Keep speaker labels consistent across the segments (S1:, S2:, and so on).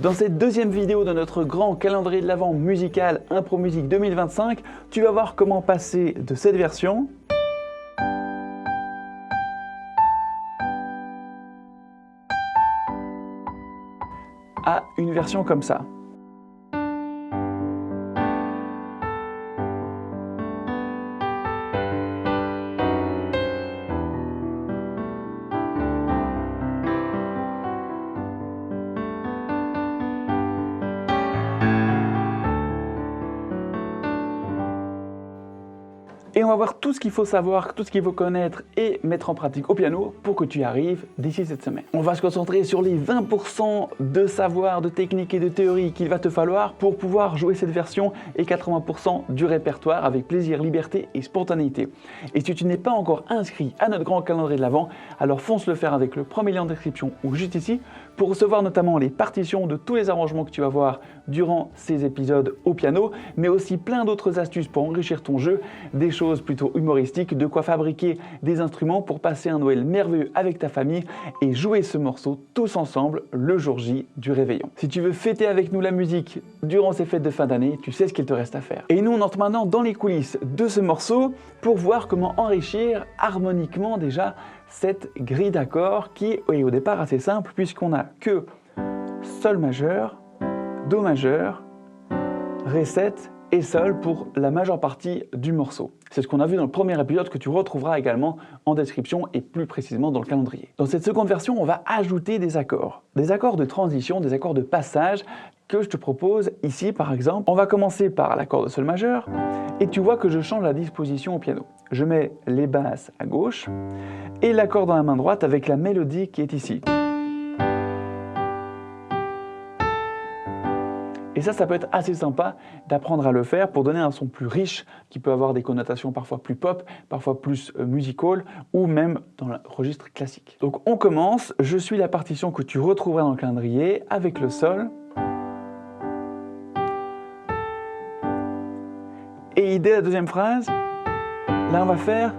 S1: Dans cette deuxième vidéo de notre grand calendrier de l'Avent musical Impro Musique 2025, tu vas voir comment passer de cette version à une version comme ça. Et on va voir tout ce qu'il faut savoir, tout ce qu'il faut connaître et mettre en pratique au piano pour que tu y arrives d'ici cette semaine. On va se concentrer sur les 20% de savoir, de technique et de théorie qu'il va te falloir pour pouvoir jouer cette version et 80% du répertoire avec plaisir, liberté et spontanéité. Et si tu n'es pas encore inscrit à notre grand calendrier de l'Avent, alors fonce le faire avec le premier lien en description ou juste ici pour recevoir notamment les partitions de tous les arrangements que tu vas voir durant ces épisodes au piano, mais aussi plein d'autres astuces pour enrichir ton jeu, des choses plutôt humoristiques, de quoi fabriquer des instruments pour passer un Noël merveilleux avec ta famille et jouer ce morceau tous ensemble le jour J du réveillon. Si tu veux fêter avec nous la musique durant ces fêtes de fin d'année, tu sais ce qu'il te reste à faire. Et nous on entre maintenant dans les coulisses de ce morceau pour voir comment enrichir harmoniquement déjà cette grille d'accords qui est au départ assez simple puisqu'on n'a que Sol majeur, Do majeur, Ré 7 et Sol pour la majeure partie du morceau. C'est ce qu'on a vu dans le premier épisode que tu retrouveras également en description et plus précisément dans le calendrier. Dans cette seconde version, on va ajouter des accords de transition, des accords de passage que je te propose ici par exemple. On va commencer par l'accord de Sol majeur et tu vois que je change la disposition au piano. Je mets les basses à gauche et l'accord dans la main droite avec la mélodie qui est ici. Et ça peut être assez sympa d'apprendre à le faire pour donner un son plus riche, qui peut avoir des connotations parfois plus pop, parfois plus musical, ou même dans le registre classique. Donc on commence, je suis la partition que tu retrouveras dans le calendrier avec le Sol. Et dès la deuxième phrase, là on va faire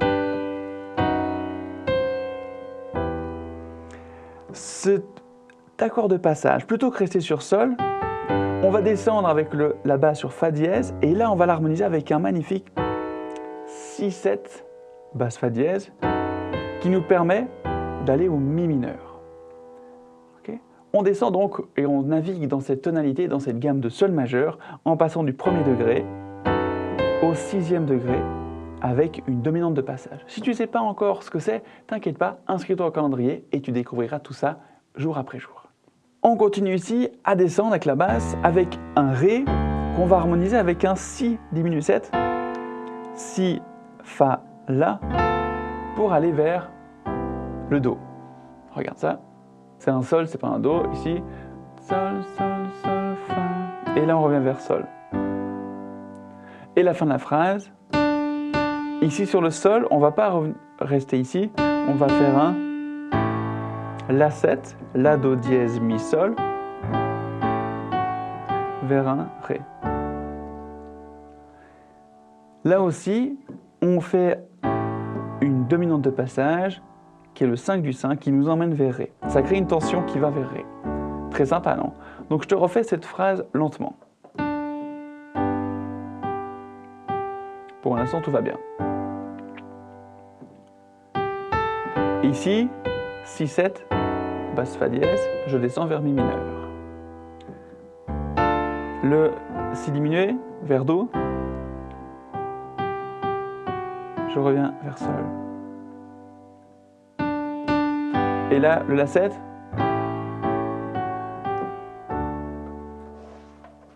S1: cet accord de passage. Plutôt que rester sur Sol, on va descendre avec la basse sur Fa dièse et là on va l'harmoniser avec un magnifique 6-7 basse Fa dièse qui nous permet d'aller au Mi mineur. Okay. On descend donc et on navigue dans cette tonalité, dans cette gamme de Sol majeur en passant du premier degré au 6e degré avec une dominante de passage. Si tu ne sais pas encore ce que c'est, t'inquiète pas, inscris-toi au calendrier et tu découvriras tout ça jour après jour. On continue ici à descendre avec la basse, avec un Ré qu'on va harmoniser avec un Si diminué 7, Si, Fa, La, pour aller vers le Do. Regarde ça, c'est un Sol, c'est pas un Do, ici, Sol, Sol, Sol, Fa, et là on revient vers Sol. Et la fin de la phrase, ici sur le Sol, on va pas rester ici, on va faire un La 7, La, Do dièse, Mi, Sol, vers un Ré. Là aussi, on fait une dominante de passage, qui est le 5 du 5, qui nous emmène vers Ré. Ça crée une tension qui va vers Ré. Très sympa, non? Donc je te refais cette phrase lentement. Pour l'instant, tout va bien. Ici, 6-7, basse Fa dièse, je descends vers Mi mineur. Le Si diminué, vers Do, je reviens vers Sol. Et là, le La 7,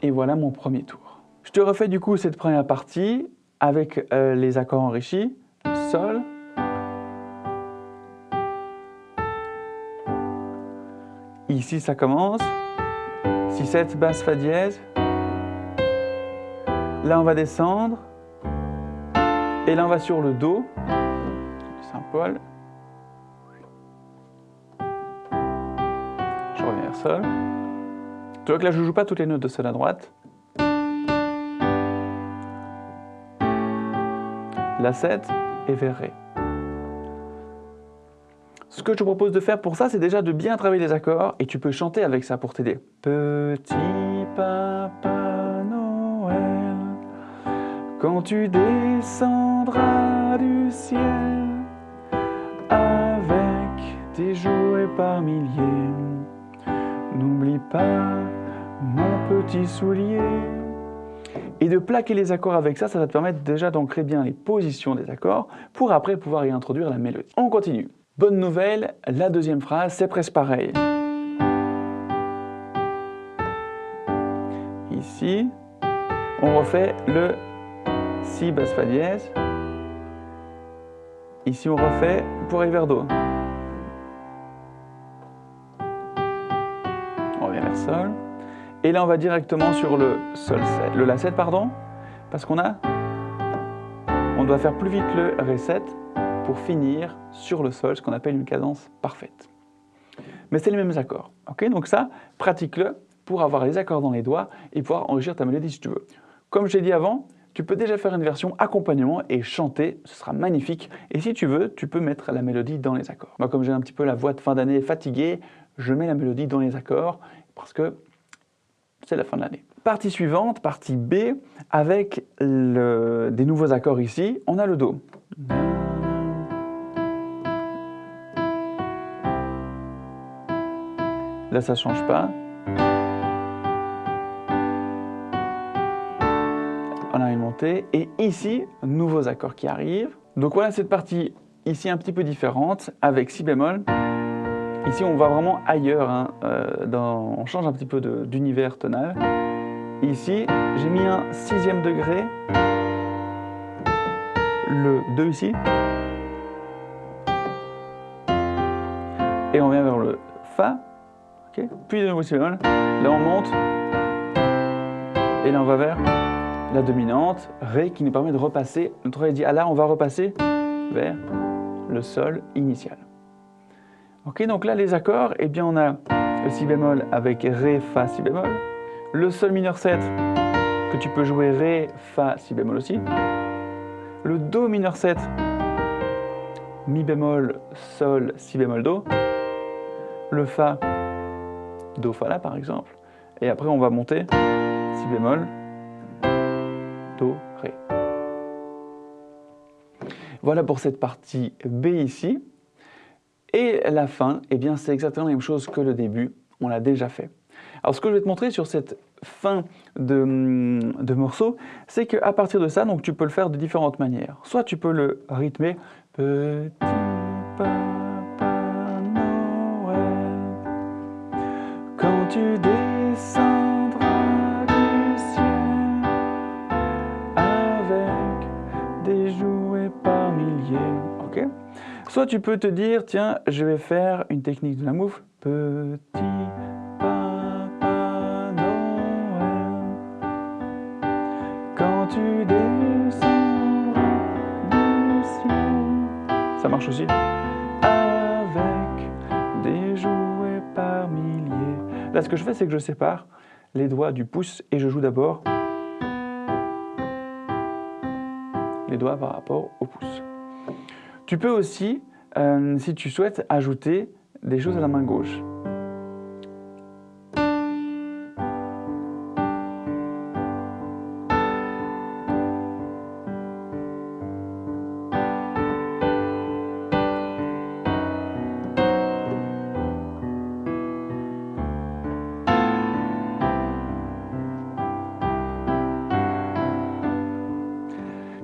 S1: et voilà mon premier tour. Je te refais du coup cette première partie avec les accords enrichis, Sol, ici ça commence, 6-7 basse Fa dièse, là on va descendre, et là on va sur le Do, c'est un poil, je reviens vers Sol, tu vois que là je ne joue pas toutes les notes de Sol à droite, La 7 et vers Ré. Ce que je te propose de faire pour ça, c'est déjà de bien travailler les accords et tu peux chanter avec ça pour t'aider. Petit Papa Noël, quand tu descendras du ciel avec tes jouets par milliers, n'oublie pas mon petit soulier. Et de plaquer les accords avec ça, ça va te permettre déjà d'ancrer bien les positions des accords pour après pouvoir y introduire la mélodie. On continue. Bonne nouvelle, la deuxième phrase, c'est presque pareil. Ici, on refait le Si basse fa dièse. Ici, on refait pour arriver vers Do. On revient vers Sol. Et là, on va directement sur le Sol 7, le La 7, pardon, parce on doit faire plus vite le Ré 7 pour finir sur le Sol, ce qu'on appelle une cadence parfaite. Mais c'est les mêmes accords. Okay, donc ça, pratique-le pour avoir les accords dans les doigts et pouvoir enrichir ta mélodie si tu veux. Comme je l'ai dit avant, tu peux déjà faire une version accompagnement et chanter, ce sera magnifique. Et si tu veux, tu peux mettre la mélodie dans les accords. Moi, comme j'ai un petit peu la voix de fin d'année fatiguée, je mets la mélodie dans les accords parce que c'est la fin de l'année. Partie suivante, partie B, avec des nouveaux accords ici, on a le Do. Là, ça ne change pas. On a une montée. Et ici, nouveaux accords qui arrivent. Donc voilà cette partie ici un petit peu différente avec Si bémol. Ici, on va vraiment ailleurs. Hein, on change un petit peu d'univers tonal. Ici, j'ai mis un 6e degré. Le 2 ici. Et on vient vers le Fa. Okay. Puis de nouveau Si bémol, là on monte, et là on va vers la dominante, Ré, qui nous permet de repasser, notre oreille dit, ah là on va repasser vers le Sol initial. Ok, donc là les accords, eh bien on a le Si bémol avec Ré, Fa, Si bémol, le Sol mineur 7, que tu peux jouer Ré, Fa, Si bémol aussi, le Do mineur 7, Mi bémol, Sol, Si bémol, Do, le Fa, Do, Fa là par exemple, et après on va monter Si bémol, Do, Ré. Voilà pour cette partie B ici. Et la fin, eh bien c'est exactement la même chose que le début, on l'a déjà fait. Alors ce que je vais te montrer sur cette fin de morceau, c'est qu'à partir de ça, donc, tu peux le faire de différentes manières. Soit tu peux le rythmer, petit Papa Noël, quand tu descendras du ciel avec des jouets par milliers. Okay. Soit tu peux te dire, tiens, je vais faire une technique de la mouffe. Petit Papa Noël, quand tu descendras du ciel. Ça marche aussi. Avec des jouets par milliers. Là, ce que je fais, c'est que je sépare les doigts du pouce et je joue d'abord les doigts par rapport au pouce. Tu peux aussi, si tu souhaites, ajouter des choses à la main gauche.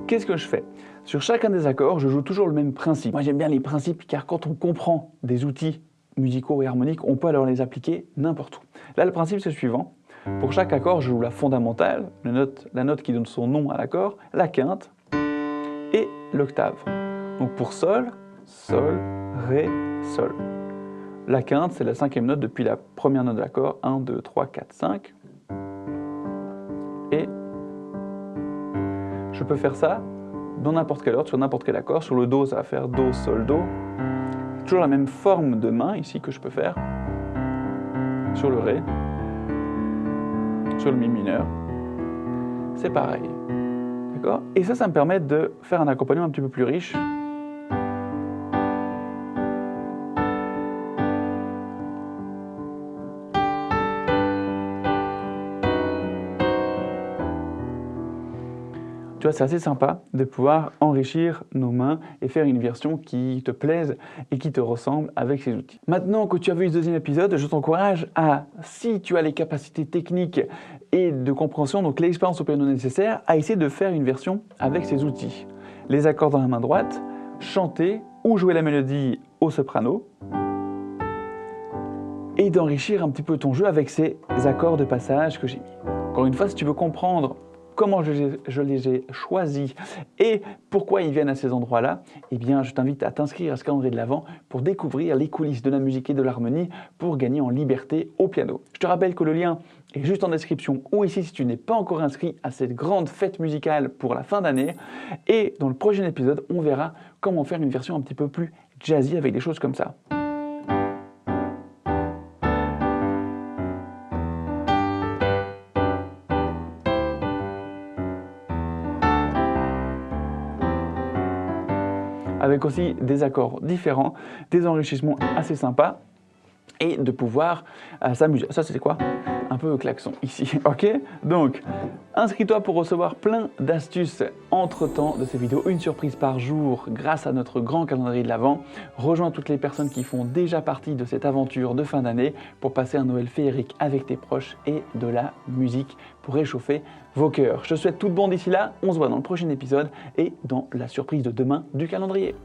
S1: Qu'est-ce que je fais? Sur chacun des accords, je joue toujours le même principe. Moi, j'aime bien les principes car quand on comprend des outils musicaux et harmoniques, on peut alors les appliquer n'importe où. Là, le principe, c'est le suivant. Pour chaque accord, je joue la fondamentale, la note qui donne son nom à l'accord, la quinte et l'octave. Donc pour Sol, Sol, Ré, Sol. La quinte, c'est la 5e note depuis la première note de l'accord. 1, 2, 3, 4, 5. Et je peux faire ça dans n'importe quel ordre, sur n'importe quel accord. Sur le Do, ça va faire Do, Sol, Do. Toujours la même forme de main ici que je peux faire. Sur le Ré. Sur le Mi mineur. C'est pareil. D'accord? Et ça me permet de faire un accompagnement un petit peu plus riche. Tu vois, c'est assez sympa de pouvoir enrichir nos mains et faire une version qui te plaise et qui te ressemble avec ces outils. Maintenant que tu as vu ce deuxième épisode, je t'encourage à, si tu as les capacités techniques et de compréhension, donc l'expérience au piano nécessaire, à essayer de faire une version avec ces outils. Les accords dans la main droite, chanter ou jouer la mélodie au soprano et d'enrichir un petit peu ton jeu avec ces accords de passage que j'ai mis. Encore une fois, si tu veux comprendre comment je les ai choisis et pourquoi ils viennent à ces endroits-là, eh bien, je t'invite à t'inscrire à ce calendrier de l'Avent pour découvrir les coulisses de la musique et de l'harmonie pour gagner en liberté au piano. Je te rappelle que le lien est juste en description ou ici si tu n'es pas encore inscrit à cette grande fête musicale pour la fin d'année. Et dans le prochain épisode, on verra comment faire une version un petit peu plus jazzy avec des choses comme ça. Avec aussi des accords différents, des enrichissements assez sympas et de pouvoir s'amuser. Ça, c'était quoi? Un peu klaxon ici, ok? Donc, inscris-toi pour recevoir plein d'astuces entre-temps de ces vidéos, une surprise par jour grâce à notre grand calendrier de l'Avent. Rejoins toutes les personnes qui font déjà partie de cette aventure de fin d'année pour passer un Noël féerique avec tes proches et de la musique pour réchauffer vos cœurs. Je te souhaite tout de bon d'ici là, on se voit dans le prochain épisode et dans la surprise de demain du calendrier.